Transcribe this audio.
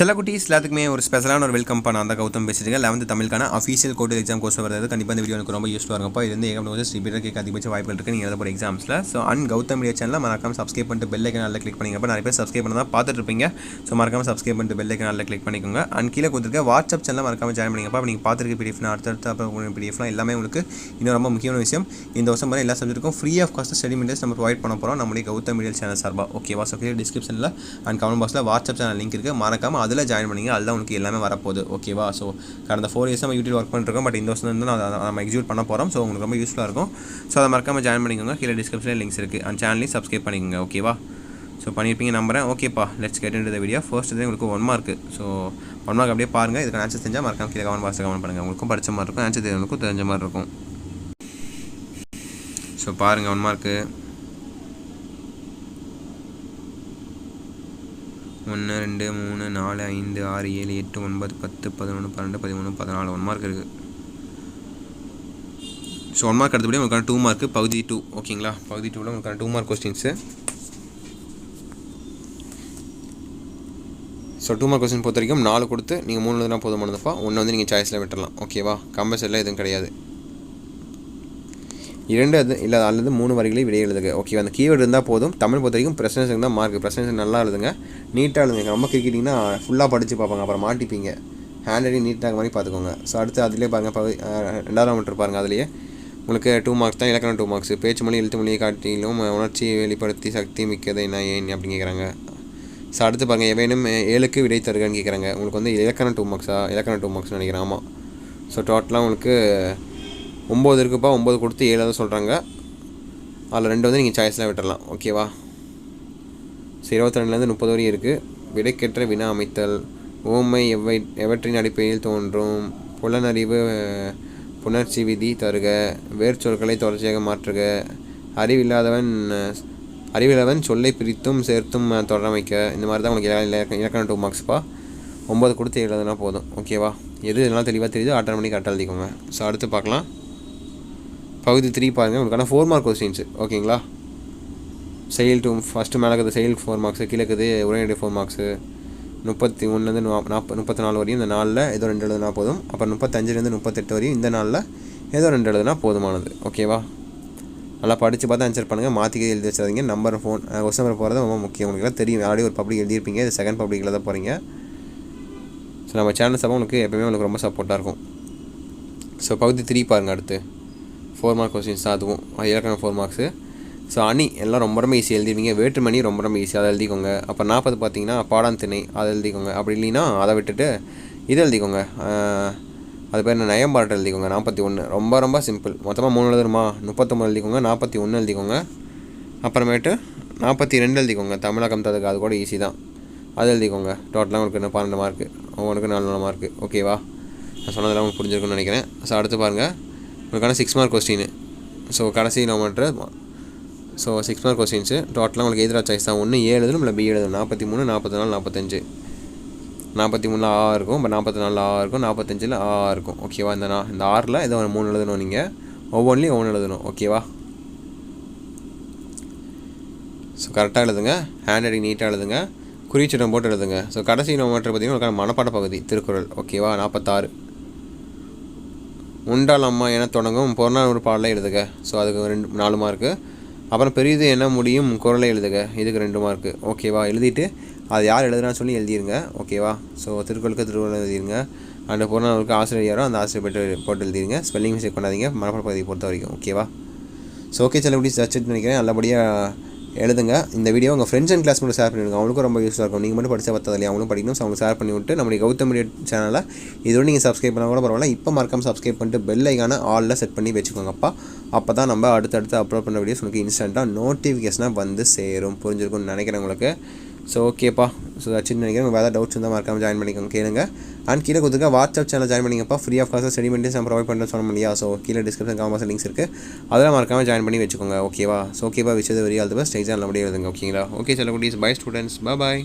செல்லக்குட்டீஸ் எல்லாத்துக்குமே ஒரு ஸ்பெஷலான ஒரு வெல்கம் பண்ண அந்த கௌதம் பேசிட்டு 11th தமிழுக்கான அஃபீஷியல் கோர்ட் எக்ஸாம் கோர்ஸ் வருது. கண்டிப்பாக இந்த வீடியோ எனக்கு ரொம்ப யூஸ்ஃபுல்லாக இருக்கும்ப்பா. இது வந்து ஏகப்பட்ட ரிப்பீட்டர் கேட்க அதிகபட்ச வாய்ப்புகள் இருக்குது நீங்கள் எழுத போகிற எக்ஸாம்ஸில். ஸோ கௌதம் மீடியா சேனலில் மறக்காம சப்ஸ்கிரைப் பண்ணிட்டு பெல் ஐக்கன் நல்லா கிளிக் பண்ணிங்கப்போ நிறைய பேர் சப்ஸ்கிரைப் பண்ணி தான் பார்த்துட்டு இருப்பீங்க. ஸோ மறக்காம சப்ஸ்கிரைப் பண்ணிட்டு பெல் ஐக்கன் நல்லா கிளிக் பண்ணிக்கோங்க. அண்ட் கீழே கொடுத்துருக்க வாட்ஸ்அப் சேனலில் மறக்காம ஜாயின் பண்ணிங்கப்பா. நீங்கள் பார்த்துருக்க பிடிஎஃப்னா அடுத்தடுத்த அப்புறம் பிடிஎஃப்லாம் எல்லாமே உங்களுக்கு இன்னும் ரொம்ப முக்கியமான விஷயம். இந்த வருஷம் எல்லா சப்ஜெக்ட்டுக்கும் free of cost study materials நம்ம ப்ரொவைட் பண்ண போகிறோம் நம்மளுடைய கௌதம் மீடியா சேனல் சார்பாக. ஓகேவா? ஸோ கீழே டிஸ்கிரிப்ஷனில் அண்ட் கமெண்ட் பாக்ஸில் வாட்ஸ்அப் சேனல் லிங்க் இருக்குது. மறக்காம அதில் ஜாயின் பண்ணிங்க. அதுதான் உங்களுக்கு எல்லாமே வரப்போகுது. ஓகேவா? ஸோ கடந்த 4 இயர்ஸ் நம்ம யூடியூப் ஒர்க் பண்ணிருக்கோம். பட் இந்த வருஷம் வந்து நம்ம எக்ஸிக்யூட் பண்ண போகிறோம். ஸோ உங்களுக்கு ரொம்ப யூஸ்ஃபுல்லாக இருக்கும். ஸோ அதை மறக்காம ஜாயின் பண்ணிக்கோங்க. கீழே டிஸ்கிரிப்ஷனில் லிங்க்ஸ் இருக்குது. அந்த சேனலையும் சப்ஸ்கிரைப் பண்ணிக்கோங்க. ஓகேவா? ஸோ பண்ணியிருப்பீங்க நம்புறேன். ஓகேப்பா, let's get into the video. First இது உங்களுக்கு 1 மார்க். ஸோ 1 மார்க் அப்படியே பாருங்கள். இதுக்கு ஆன்சர் தெரிஞ்சால் மறக்காம கீழே கமெண்ட் பாக்ஸில் கமெண்ட் பண்ணுங்கள். உங்களுக்கும் படித்த மாதிரி இருக்கும், ஆன்சர் தெரிஞ்சவங்களுக்கும் தெரிஞ்ச மாதிரி இருக்கும். ஸோ பாருங்கள் 1 மார்க்கு. 1 2 3 4 5 6 7 8 9 10 11 12 13 14 1 மார்க் இருக்குது. ஸோ 1 மார்க் அடுத்தபடி உங்களுக்கான 2 மார்க்கு பகுதி 2. ஓகேங்களா? பகுதி 2ல் உங்களுக்கான 2 mark questions. So 2 mark question பொறுத்த வரைக்கும் 4 கொடுத்து நீங்கள் 3 எழுதுனா போதுமானதுப்பா. 1 வந்து நீங்கள் சாய்ஸில் விட்டுடலாம். ஓகேவா? கம்பல்சரியில் எதுவும் கிடையாது. 2 இல்லை அல்லது 3 வரிகளை விடையை எழுதுங்க. ஓகேவா? அந்த கீவேர்டு இருந்தால் போதும். தமிழ் பொறுத்த வரைக்கும் ப்ரெசன்ஸுக்கு தான் மார்க். ப்ரெசன்ஸ் நல்லா எழுதுங்க, நீட்டாக எழுதுங்க. ரொம்ப கிரிக்கிட்டிங்கன்னா ஃபுல்லாக படித்து பார்ப்பாங்க, அப்புறம் மாட்டிப்பீங்க. ஹேண்ட் ரைட்டிங் நீட்டாக மாதிரி பார்த்துக்கோங்க. ஸோ அடுத்து அதிலே பாருங்கள் 2வது மீட்டர் பாருங்கள். அதிலேயே உங்களுக்கு 2 மார்க்ஸ் தான். இலக்கணம் 2 மார்க்ஸ். பேச்சு மொழி எழுத்து மொழியை காட்டிலும் உணர்ச்சியை வெளிப்படுத்தி சக்தி மிக்கதை என்ன ஏன் அப்படின்னு கேட்குறாங்க. ஸோ அடுத்து பாருங்கள் எவையும் 7க்கு விடை தருகன்னு கேட்குறாங்க. உங்களுக்கு வந்து இலக்கணம் 2 மார்க்ஸா? இலக்கணம் 2 மார்க்ஸ்னு நினைக்கிறேன். ஆமாம். ஸோ டோட்டலாக உங்களுக்கு 9 இருக்குப்பா. 9 கொடுத்து 7 தான் சொல்கிறாங்க. அதில் 2 வந்து நீங்கள் சாய்ஸில் விட்டுடலாம். ஓகேவா? ஸோ 22லேருந்து 30 வரையும் இருக்குது. விடைக்கேற்ற வினா அமைத்தல், ஓமை எவற்றின் அடிப்படையில் தோன்றும், புலனறிவு புணர்ச்சி விதி தருக, வேர்ச்சொற்களை தொடர்ச்சியாக மாற்றுக, அறிவில்லாதவன் சொல்லை பிரித்தும் சேர்த்தும் தொடரமைக்க. இந்த மாதிரி தான் உங்களுக்கு இலக்கணம் 2 மார்க்ஸ்ப்பா. 9 கொடுத்து 7 எழுதுனா போதும். ஓகேவா? எது இதெல்லாம் தெளிவாக தெரியுது ஆட்டோமேட்டிக் கரெக்டாக எழுதிக்கோங்க. ஸோ அடுத்து பார்க்கலாம். பகுதி 3 பாருங்கள். உங்களுக்கான 4 மார்க் கொஸ்டின்ஸு. ஓகேங்களா? செயல் 2 ஃபஸ்ட்டு மேலே இருக்குது. செயல் 4 மார்க்ஸு, கீழே இருக்குது உரைநடை 4 மார்க்ஸு. 31லேருந்து 34 வரையும் இந்த 4ல் ஏதோ 2 எழுதுனா போதும். அப்புறம் 35லேருந்து 38 வரையும் இந்த 4ல் ஏதோ 2 எழுதுனா போதுமானது. ஓகேவா? நல்லா படித்து பார்த்து ஆன்சர் பண்ணுங்கள். மாற்றிக்க எழுதி வச்சாதீங்க. கொஸ்டின் நம்பர் போகிறது ரொம்ப முக்கியம். உங்களுக்கு தெரியும், ஆல்ரெடி ஒரு பப்ளிக் எழுதியிருப்பீங்க. இது செகண்ட் பப்ளிக்கில் தான் போகிறீங்க. ஸோ நம்ம சேனல் சப்பா உங்களுக்கு எப்போயுமே உங்களுக்கு ரொம்ப சப்போர்ட்டாக இருக்கும். ஸோ பகுதி 3 பாருங்கள். அடுத்து 4 மார்க் கொஸ்டின்ஸ் தான். அதுவும் இலக்கணம் 4 மார்க்ஸு. ஸோ அணி எல்லாம் ரொம்ப ரொம்ப ஈஸி எழுதிடுவீங்க. வேற்றுமணி ரொம்ப ரொம்ப ஈஸி, அதை எழுதிக்கோங்க. அப்போ 40 பார்த்தீங்கன்னா பாடாந்திணை, அதை எழுதிக்கோங்க. அப்படி இல்லைன்னா அதை விட்டுட்டு இதை எழுதிக்கோங்க. அது பேர் என்ன, நயம்பாட்டு எழுதிக்கோங்க. 41 ரொம்ப ரொம்ப சிம்பிள். மொத்தமாக 3 எழுதுமா? 39 எழுதிக்கோங்க. 41 எழுதிக்கோங்க. அப்புறமேட்டு 42 எழுதிக்கோங்க. தமிழகம் ததுக்கு, அது கூட ஈஸி தான். அது எழுதிக்கோங்க. டோட்டலாக உங்களுக்கு இன்னும் 12 மார்க்கு. உங்களுக்கு 4 மார்க்கு. ஓகேவா? நான் சொன்னதெல்லாம் உங்களுக்கு புரிஞ்சிருக்குன்னு நினைக்கிறேன். ஸோ அடுத்து பாருங்கள். உங்களுக்கான 6 மார்க் கொஸ்டின். ஸோ கடைசி கிலோமீட்டர். So 6 mark questions. டோட்டலாக உங்களுக்கு எதிராக சாய்ஸ் தான். 1 A எழுதணும், இல்லை B எழுதணும். 43 44 45. 43ல் ஆ இருக்கும், இப்போ 44ல் ஆ இருக்கும், 45ல் ஆ இருக்கும். ஓகேவா? இந்த 6ல் ஏதோ 3 எழுதணும். நீங்கள் ஒவ்வொன்றிலையும் 1 எழுதணும். ஓகேவா? ஸோ கரெக்டாக எழுதுங்க. ஹேண்ட் ரைட்டிங் நீட்டாக எழுதுங்க. குறிச்சீட்டம் போட்டு எழுதுங்க. ஸோ கடைசி கிலோமீட்டர் பார்த்தீங்கன்னா மனப்பாட பகுதி திருக்குறள். ஓகேவா? 46. உண்டால் அம்மா என தொடங்கும் புறநானூறு பாடலை எழுதுக. ஸோ அதுக்கு 4 மார்க்கு. அப்புறம் பெரியது என்ன முடியும் குரலை எழுதுக. இதுக்கு 2 மார்க்கு. ஓகேவா? எழுதிட்டு அது யார் எழுதுனான்னு சொல்லி எழுதிருங்க. ஓகேவா? ஸோ திருக்குறளுக்கு திருக்குறள் எழுதிருங்க. அந்த புறநானூருக்கு ஆசிரியர் யாரோ அந்த ஆசிரியர் போட்டு எழுதிருங்க. ஸ்பெல்லிங் மிஸ்டேக் பண்ணாதீங்க மனப்பாட பகுதியை பொறுத்த வரைக்கும். ஓகேவா? ஸோ ஓகே, சில எப்படி சர்ச் நினைக்கிறேன். நல்லபடியாக எழுதுங்க. இந்த வீடியோ உங்கள் ஃப்ரெண்ட்ஸ் அண்ட் கிளாஸ் மட்டும் ஷேர் பண்ணிவிடுங்க. அவங்களுக்கும் ரொம்ப யூஸ்ஃபுல்லாக இருக்கும். நீங்கள் மட்டும் படித்தா பத்தாது இல்லையா, அவங்களும் படிக்கணும். ஸோ அவங்க ஷேர் பண்ணி விட்டு நம்மளுடைய கௌதம் மீடியா சேனலை இதோடு நீங்கள் சப்ஸ்கிரைப் பண்ணால் கூட பரவாயில்ல. இப்போ மறக்காம சப்ஸ்கிரைப் பண்ணிட்டு பெல் ஐக்கான ஆலில் செட் பண்ணி வச்சுக்கோங்கப்பா. அப்போ தான் நம்ம அடுத்தடுத்து அப்லோட் பண்ண வீடியோஸ் உங்களுக்கு இன்ஸ்டண்ட்டாக நோட்டிஃபிகேஷனாக வந்து சேரும். புரிஞ்சிருக்கும்னு நினைக்கிறேன் உங்களுக்கு. ஸோ ஓகேப்பா. ஸோ வச்சுன்னு நினைக்கிறேன். உங்களுக்கு வேறு டவுட்ஸ் இருந்தால் மறக்காம ஜாயின் பண்ணிக்கோங்க, கேளுங்க. அண்ட் கீழே கொடுத்துருக்க வாட்ஸ்அப் சேனல் ஜாயின் பண்ணிங்கப்பா. Free of cost study materials நம்ம ப்ரொவைட் பண்ணுறோம் சொல்ல முடியாது. ஸோ கீழே டிஸ்கிரிப்ஷன் காமெண்ட்ஸ் லிங்க்ஸ் இருக்குது, அதெல்லாம் மறக்காம ஜாயின் பண்ணி வச்சுக்கோங்க. ஓகேவா? ஸோ ஓகேப்பா, விஷயத்தை very all the best. Exam நல்லபடியாக எழுதுங்க. ஓகேங்களா? ஓகே செல்லக்குட்டீஸ், பை ஸ்டூடெண்ட்ஸ், பாய்.